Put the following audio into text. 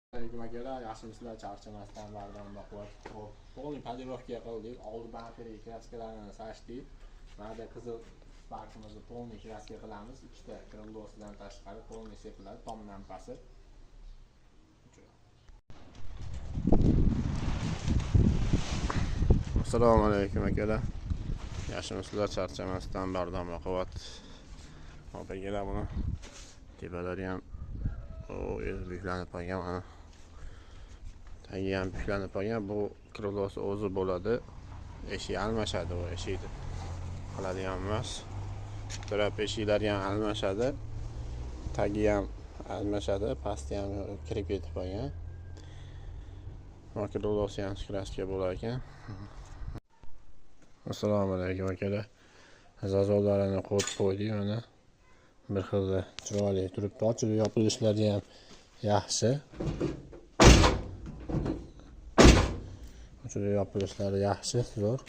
Akalar, yaxshimisizlar, charchamasdan bardamda quvvat. Polni padirovka qildik. Oldi bamperi kraskalarini sachdik. Mana qizil sparkimizni polni kraska qilamiz. Ikkita krillosidan tashqari polni sepiladi, tom lampasi. Assalomu alaykum akalar. Yaxshimisizlar, charchamasdan bardamda quvvat. Hop akalar, buni tepalari ham ezliklanib qolgan mana. Tagi ham pishlanib qolgan. Bu krillosi o'zi bo'ladi. Eshik almashadi, u eshikni qiladigan emas. Taraf eshiklari ham almashadi. Tagi ham almashadi, pasti ham kirib ketib qolgan. Bu krillosi ham kraska bo'lar ekan. Assalomu alaykum akalar. Zazovlarini qo'yib qo'ydik mana. Bir xil chiroyli turibdi. Ochilib yopilishlari ham yaxshi. Ochilib yopilishlari yaxshi, zo'r.